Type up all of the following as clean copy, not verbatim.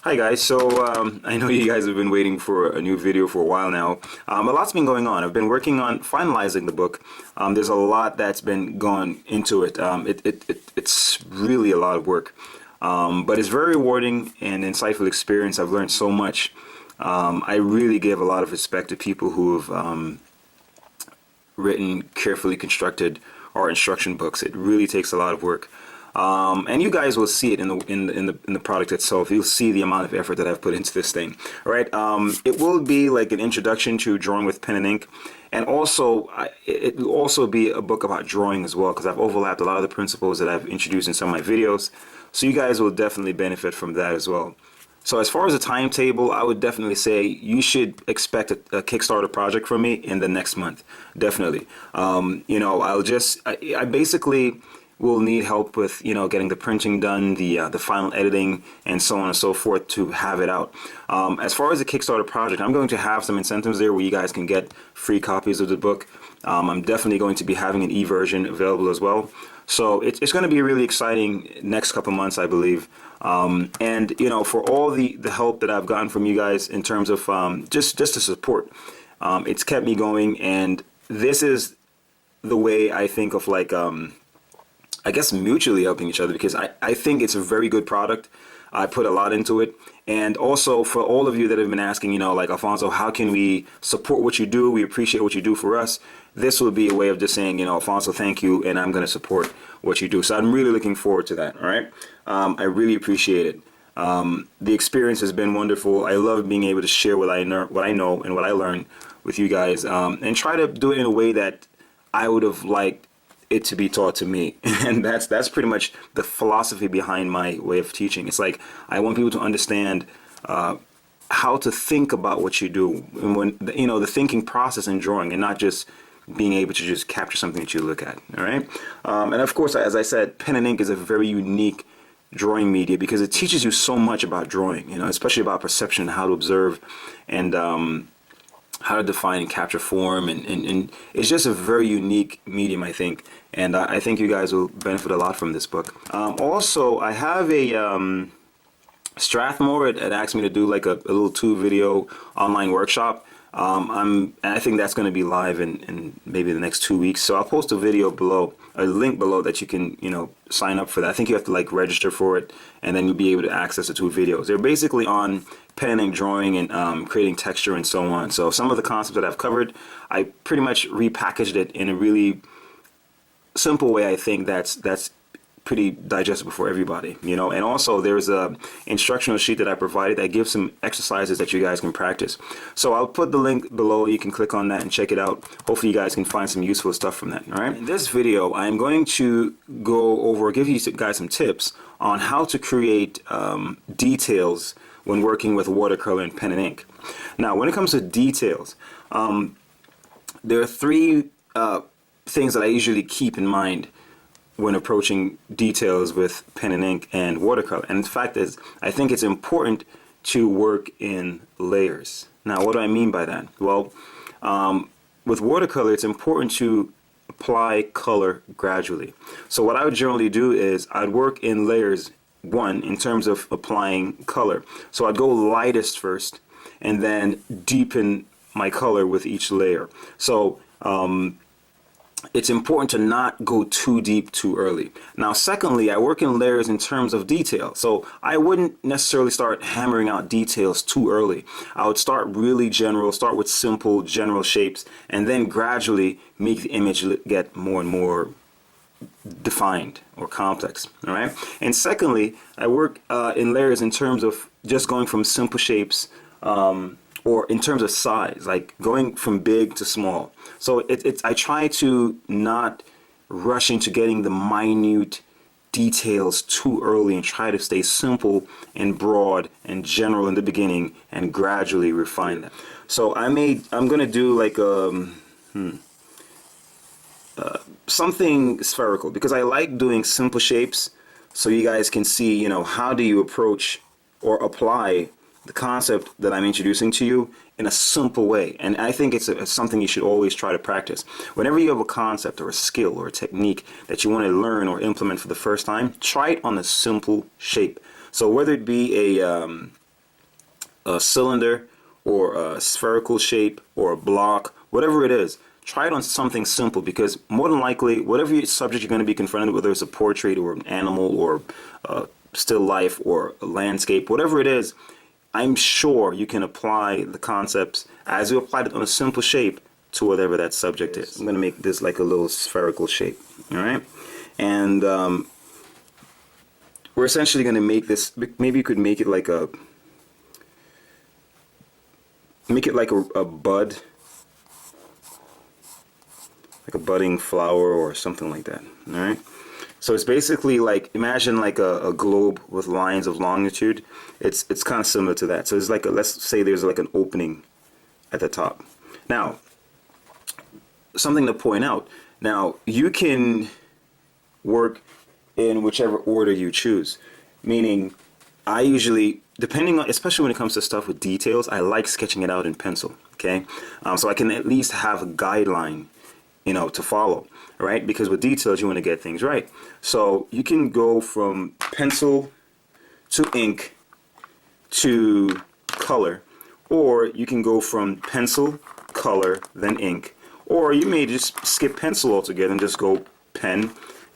Hi guys, I know you guys have been waiting for a new video for a while now. A lot's been going on. I've been working on finalizing the book. There's a lot that's been gone into it. It's really a lot of work, but it's very rewarding and insightful experience. I've learned so much. I really give a lot of respect to people who have written carefully constructed art instruction books. It really takes a lot of work. And you guys will see it in the product itself. You'll see the amount of effort that I've put into this thing. All right. It will be like an introduction to drawing with pen and ink, and also it will also be a book about drawing as well, because I've overlapped a lot of the principles that I've introduced in some of my videos. So you guys will definitely benefit from that as well. So as far as the timetable, I would definitely say you should expect a Kickstarter project from me in the next month. Definitely. I basically will need help with getting the printing done, the final editing, and so on and so forth to have it out. As far as the Kickstarter project, I'm going to have some incentives there where you guys can get free copies of the book. I'm definitely going to be having an e-version available as well. So it's going to be really exciting next couple months, I believe. And for all the help that I've gotten from you guys in terms of just the support, it's kept me going. And this is the way I think of, like, I guess mutually helping each other, because I think it's a very good product. I put a lot into it. And also for all of you that have been asking, like, Alfonso, how can we support what you do? We appreciate what you do for us. This will be a way of just saying, Alfonso, thank you, and I'm going to support what you do. So I'm really looking forward to that. All right. I really appreciate it. The experience has been wonderful. I love being able to share what I know and what I learned with you guys, and try to do it in a way that I would have liked it to be taught to me. And that's pretty much the philosophy behind my way of teaching. It's like I want people to understand how to think about what you do, and when the thinking process in drawing, and not just being able to just capture something that you look at. All right. And of course, as I said, pen and ink is a very unique drawing media because it teaches you so much about drawing, especially about perception, how to observe, and how to define and capture form, and it's just a very unique medium, I think, and I think you guys will benefit a lot from this book. Also, I have a Strathmore had asked me to do like a little 2-video online workshop. I think that's going to be live in maybe the next 2 weeks. So I'll post a video below, a link below that you can, sign up for that. I think you have to like register for it, and then you'll be able to access the 2 videos. They're basically on pen and ink drawing and creating texture and so on. So some of the concepts that I've covered, I pretty much repackaged it in a really simple way. I think that's pretty digestible for everybody, and also there's a instructional sheet that I provided that gives some exercises that you guys can practice. So I'll put the link below. You can click on that and check it out. Hopefully you guys can find some useful stuff from that. All right. In this video, I'm going to give you guys some tips on how to create details when working with watercolor and pen and ink. Now, when it comes to details, there are 3 things that I usually keep in mind when approaching details with pen and ink and watercolor. And the fact is, I think it's important to work in layers. Now, what do I mean by that? Well, with watercolor, it's important to apply color gradually. So what I would generally do is I'd work in layers, in terms of applying color. So I'd go lightest first and then deepen my color with each layer. So it's important to not go too deep too early. Now, secondly, I work in layers in terms of detail. So I wouldn't necessarily start hammering out details too early. I would start really general, start with simple general shapes, and then gradually make the image get more and more defined or complex. All right. And secondly, I work in layers in terms of just going from simple shapes, or in terms of size, like going from big to small. So I try to not rush into getting the minute details too early, and try to stay simple and broad and general in the beginning and gradually refine that. So I'm going to do like something spherical, because I like doing simple shapes, so you guys can see, how do you approach or apply the concept that I'm introducing to you in a simple way. And I think it's something you should always try to practice. Whenever you have a concept or a skill or a technique that you want to learn or implement for the first time, try it on a simple shape. So whether it be a cylinder or a spherical shape or a block, whatever it is, try it on something simple, because more than likely, whatever subject you're going to be confronted with, whether it's a portrait or an animal or still life or a landscape, whatever it is, I'm sure you can apply the concepts as you applied it on a simple shape to whatever that subject is. I'm going to make this like a little spherical shape, all right? And we're essentially going to make this, maybe you could make it like a bud, like a budding flower or something like that, all right? So it's basically like, imagine like a globe with lines of longitude. It's kind of similar to that. So it's like, let's say there's like an opening at the top. Now, something to point out. Now, you can work in whichever order you choose. Meaning, I usually, depending on, especially when it comes to stuff with details, I like sketching it out in pencil, okay? So I can at least have a guideline, you know, to follow, right? Because with details, you want to get things right. So you can go from pencil to ink to color, or you can go from pencil, color, then ink, or you may just skip pencil altogether and just go pen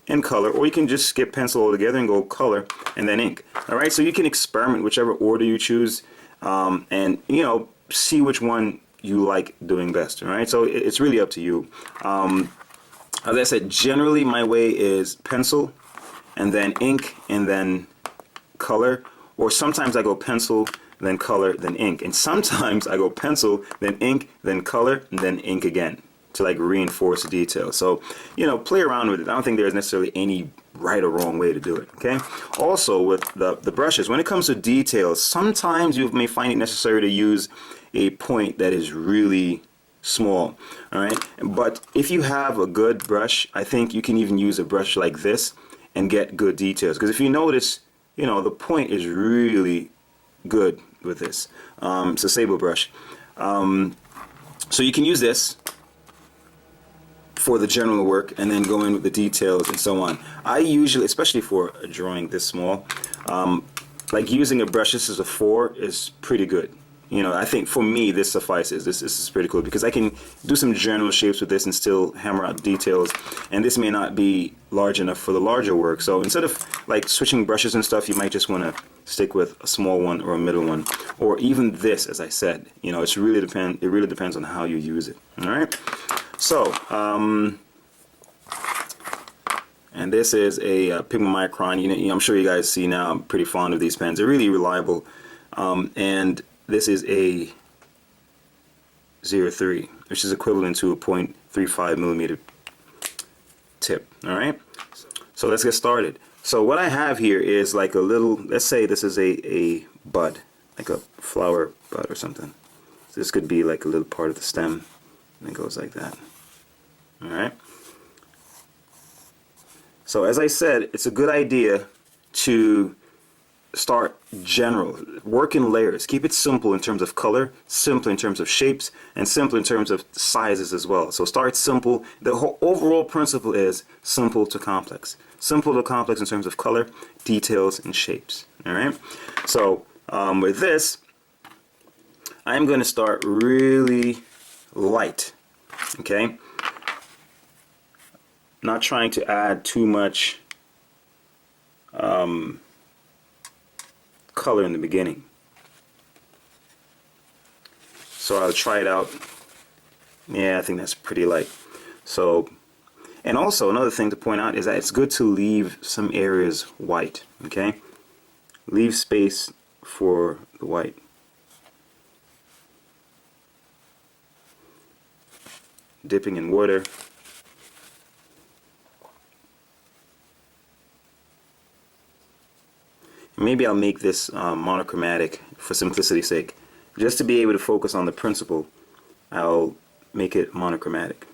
and color, or you can just skip pencil altogether and go color and then ink. All right, so you can experiment whichever order you choose, and you know, see which one you like doing best. All right, so it's really up to you. As I said, generally my way is pencil and then ink and then color, or sometimes I go pencil then color then ink, and sometimes I go pencil then ink then color and then ink again to like reinforce the detail. So, you know, play around with it. I don't think there's necessarily any right or wrong way to do it, okay? Also, with the brushes, when it comes to details, sometimes you may find it necessary to use a point that is really small, all right? But if you have a good brush, I think you can even use a brush like this and get good details. Because if you notice, you know, the point is really good with this. It's a sable brush. So you can use this for the general work and then go in with the details and so on. I usually, especially for a drawing this small, like using a brush, this is a 4, is pretty good. You know, I think for me this suffices. This is pretty cool because I can do some general shapes with this and still hammer out details, and this may not be large enough for the larger work. So instead of like switching brushes and stuff, you might just want to stick with a small one or a middle one, or even this, as I said. You know, it really depends on how you use it. All right. So, and this is a Pigma Micron. You know, I'm sure you guys see now, I'm pretty fond of these pens. They're really reliable. And this is a 03, which is equivalent to a 0.35 millimeter tip. All right. So let's get started. So what I have here is like a little, let's say this is a bud, like a flower bud or something. So this could be like a little part of the stem, and it goes like that. All right. So as I said, it's a good idea to start general, work in layers, keep it simple in terms of color, simple in terms of shapes, and simple in terms of sizes as well. So start simple. The whole overall principle is simple to complex. Simple to complex in terms of color, details, and shapes. All right. So with this, I'm going to start really light. Okay. Not trying to add too much color in the beginning. So I'll try it out. Yeah, I think that's pretty light. So, and also another thing to point out is that it's good to leave some areas white, okay? Leave space for the white. Dipping in water. Maybe I'll make this monochromatic for simplicity's sake. Just to be able to focus on the principle, I'll make it monochromatic.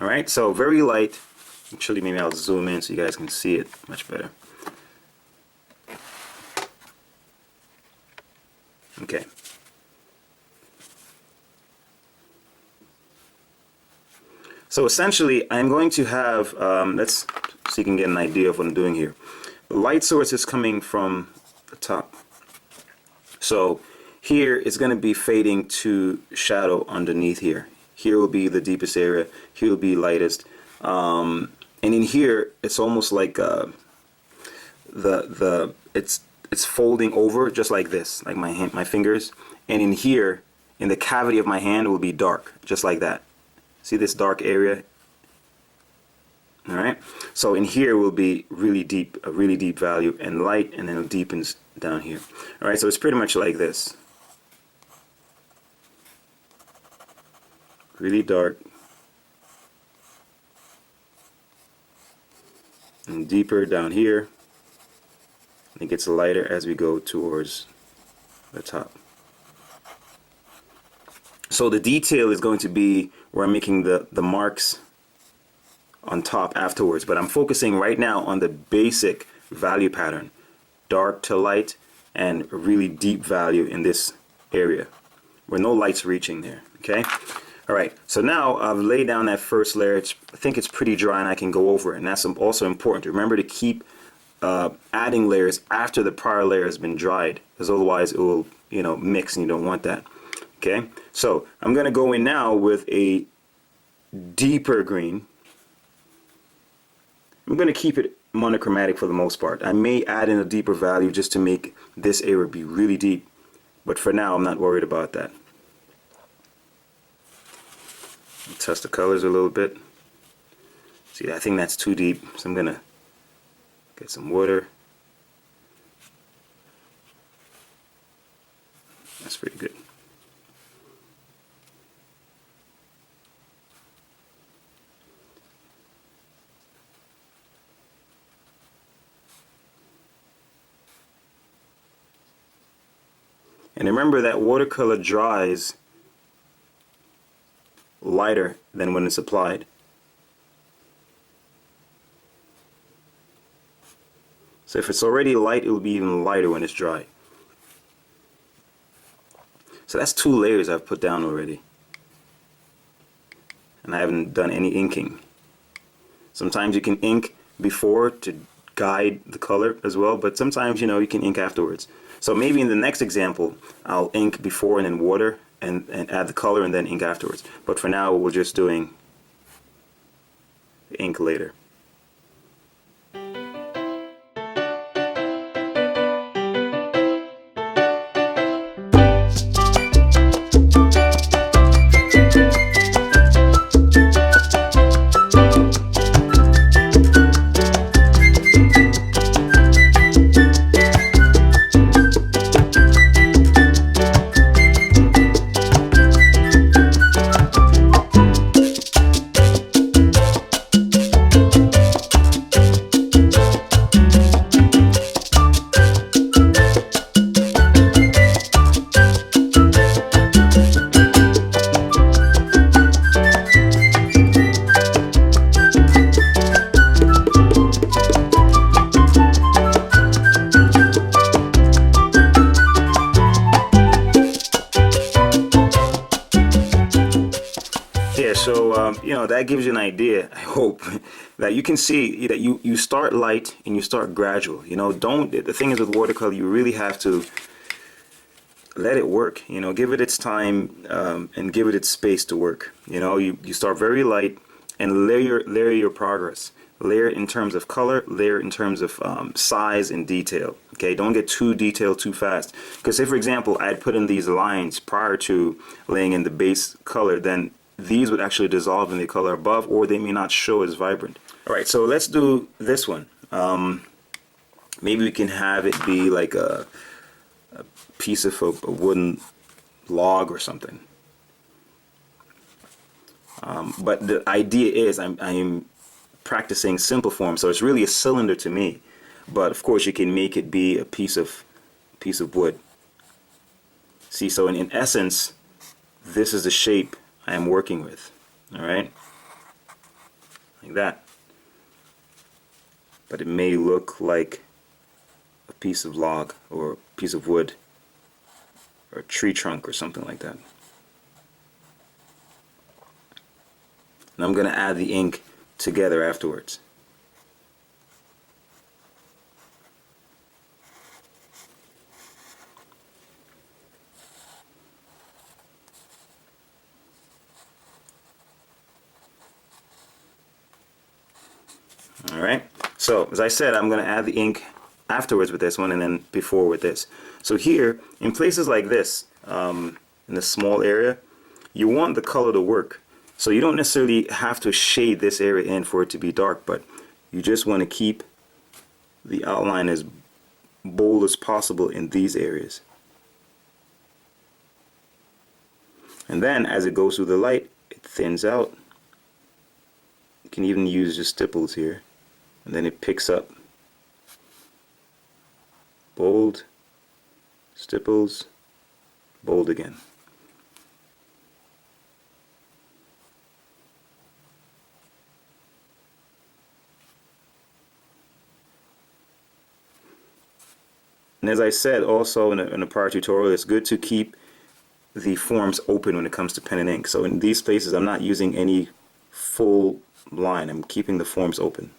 Alright, so very light. Actually, maybe I'll zoom in so you guys can see it much better. Okay. So essentially, I'm going to have, let's so you can get an idea of what I'm doing here. The light source is coming from the top. So here it's going to be fading to shadow underneath here. Here will be the deepest area. Here will be lightest. And in here, it's almost like it's folding over just like this, like my hand, my fingers. And in here, in the cavity of my hand, will be dark, just like that. See this dark area? All right. So in here will be really deep, a really deep value, and light, and then it deepens down here. All right. So it's pretty much like this. Really dark and deeper down here. It gets lighter as we go towards the top. So the detail is going to be where I'm making the marks on top afterwards, but I'm focusing right now on the basic value pattern, dark to light and really deep value in this area where no light's reaching there. Okay. All right, so now I've laid down that first layer. I think it's pretty dry and I can go over it, and that's also important. Remember to keep adding layers after the prior layer has been dried, because otherwise it will, mix, and you don't want that. Okay, so I'm going to go in now with a deeper green. I'm going to keep it monochromatic for the most part. I may add in a deeper value just to make this area be really deep, but for now I'm not worried about that. Test the colors a little bit. See, I think that's too deep, so I'm gonna get some water. That's pretty good. And remember that watercolor dries lighter than when it's applied. So if it's already light, it will be even lighter when it's dry. So that's 2 layers I've put down already. And I haven't done any inking. Sometimes you can ink before to guide the color as well, but sometimes, you can ink afterwards. So maybe in the next example, I'll ink before and then water and add the color and then ink afterwards. But for now, we're just doing ink later. That gives you an idea, I hope, that you can see that you start light and you start gradual. The thing is with watercolor, you really have to let it work. Give it its time and give it its space to work. You start very light and layer your progress. Layer in terms of color, layer in terms of size and detail. Okay, don't get too detailed too fast. Because say, for example, I had put in these lines prior to laying in the base color, then these would actually dissolve in the color above, or they may not show as vibrant. All right, so let's do this one. Maybe we can have it be like a piece of a wooden log or something. But the idea is I'm practicing simple form, so it's really a cylinder to me. But of course, you can make it be a piece of wood. See, so in essence, this is the shape I am working with. All right, like that. But it may look like a piece of log or a piece of wood or a tree trunk or something like that. And I'm going to add the ink together afterwards. right? So as I said, I'm going to add the ink afterwards with this one and then before with this. So here, in places like this, in this small area, you want the color to work. So you don't necessarily have to shade this area in for it to be dark, but you just want to keep the outline as bold as possible in these areas. And then as it goes through the light, it thins out. You can even use just stipples here. And then it picks up. Bold, stipples, bold again. And as I said also in a prior tutorial, it's good to keep the forms open when it comes to pen and ink. So in these places, I'm not using any full line. I'm keeping the forms open.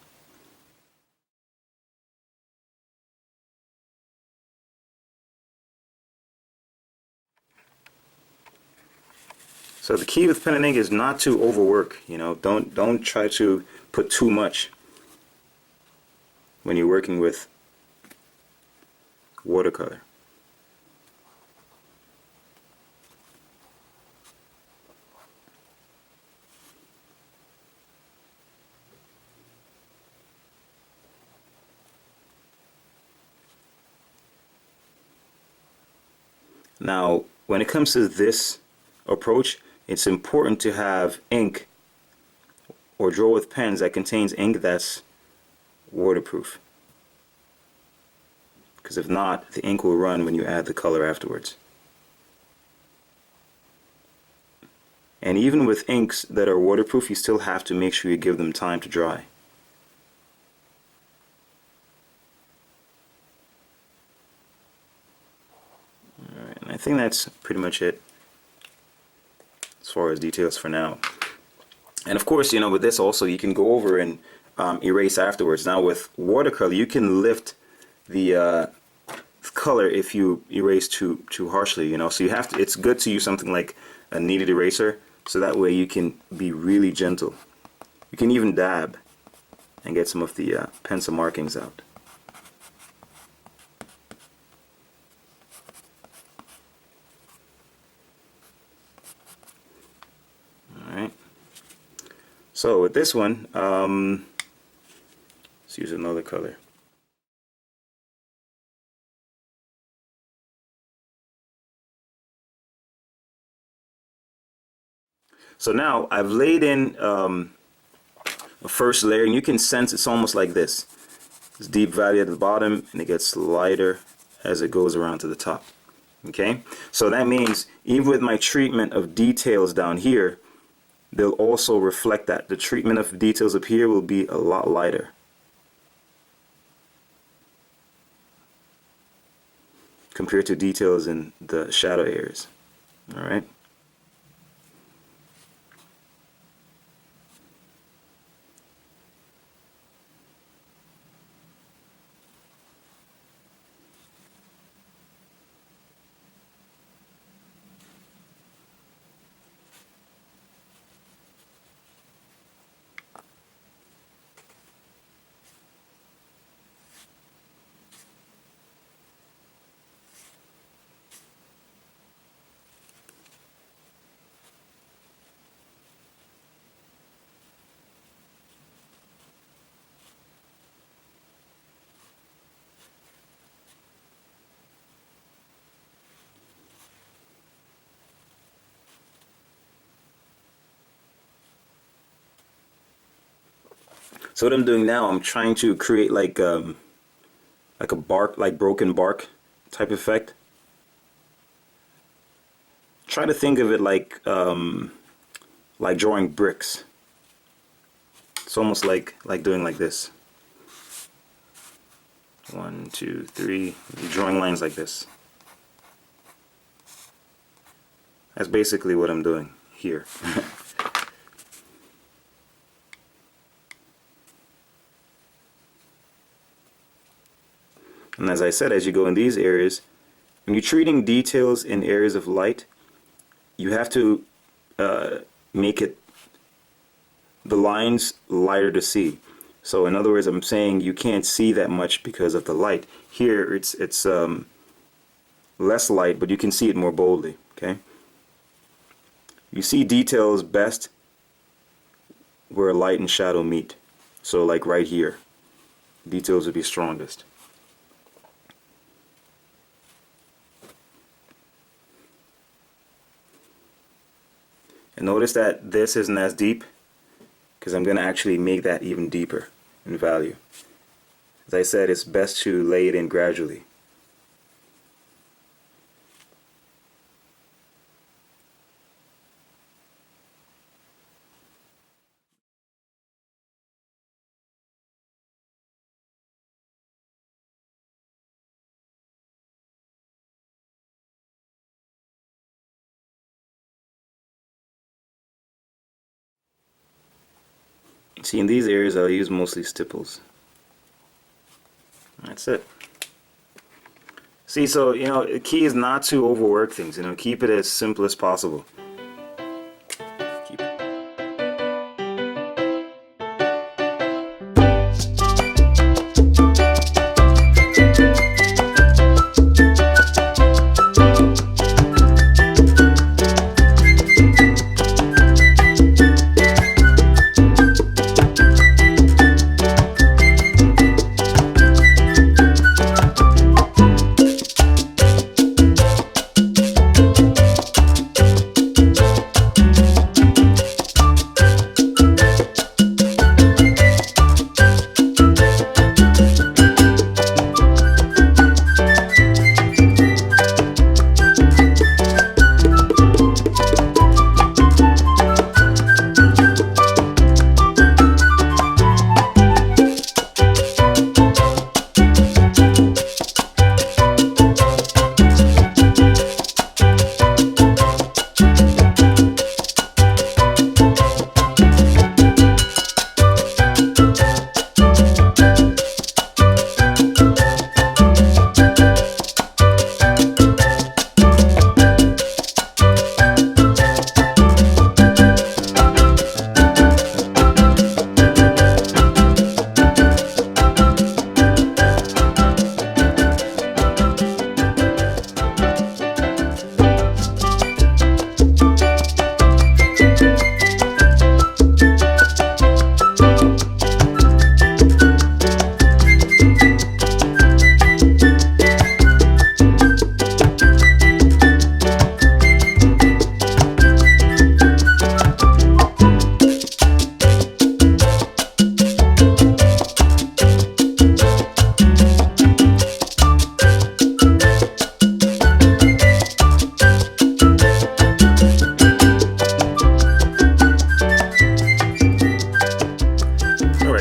So the key with pen and ink is not to overwork. You know, don't try to put too much when you're working with watercolor. Now, when it comes to this approach, it's important to have ink or draw with pens that contains ink that's waterproof. Because if not, the ink will run when you add the color afterwards. And even with inks that are waterproof, you still have to make sure you give them time to dry. Alright, and I think that's pretty much it as far as details for now. And of course, you know, with this also, you can go over and erase afterwards. Now with watercolor, you can lift the color if you erase too harshly, you know. So you have to, it's good to use something like a kneaded eraser, so that way you can be really gentle. You can even dab and get some of the pencil markings out. Alright, so with this one, let's use another color. So now I've laid in a first layer, and you can sense it's almost like this. It's deep valley at the bottom, and it gets lighter as it goes around to the top. Okay, so that means even with my treatment of details down here, they'll also reflect that. The treatment of details up here will be a lot lighter. Compared to details in the shadow areas. Alright. So what I'm doing now, I'm trying to create like a bark, like broken bark type effect. Try to think of it like drawing bricks. It's almost like doing like this. 1, 2, 3. Drawing lines like this. That's basically what I'm doing here. And as I said, as you go in these areas, when you're treating details in areas of light, you have to make it the lines lighter to see. So in other words, I'm saying you can't see that much because of the light. Here it's less light, but you can see it more boldly. Okay. You see details best where light and shadow meet. So like right here, details would be strongest. And notice that this isn't as deep because I'm going to actually make that even deeper in value. As I said, it's best to lay it in gradually. See, in these areas I'll use mostly stipples. That's it. See, so, the key is not to overwork things, keep it as simple as possible. Keep it.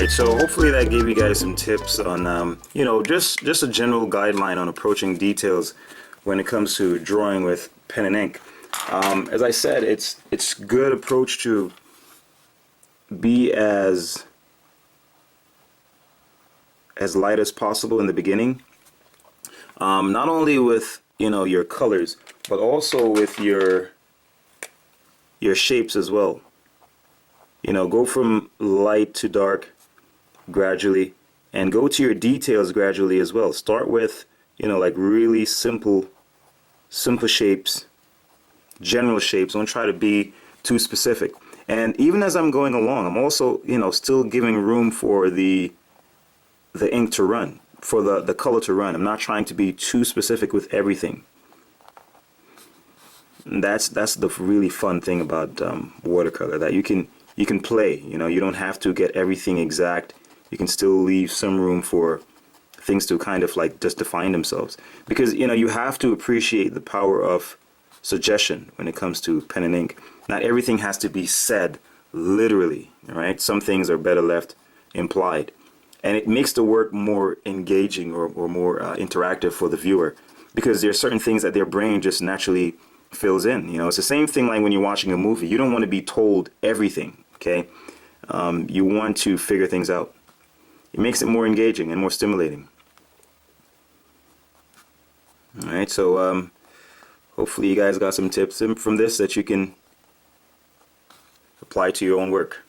So hopefully that gave you guys some tips on, just a general guideline on approaching details when it comes to drawing with pen and ink. As I said, it's good approach to be as light as possible in the beginning. Not only with your colors, but also with your shapes as well. Go from light to dark gradually, and go to your details gradually as well. Start with like really simple shapes, general shapes. Don't try to be too specific. And even as I'm going along, I'm also still giving room for the ink to run, for the color to run. I'm not trying to be too specific with everything. And that's the really fun thing about watercolor, that you can play. You don't have to get everything exact. You can still leave some room for things to kind of like just define themselves, because you have to appreciate the power of suggestion when it comes to pen and ink. Not everything has to be said literally, right? Some things are better left implied, and it makes the work more engaging or more interactive for the viewer, because there are certain things that their brain just naturally fills in. It's the same thing like when you're watching a movie. You don't want to be told everything, okay? You want to figure things out. It makes it more engaging and more stimulating. All right, so hopefully you guys got some tips from this that you can apply to your own work.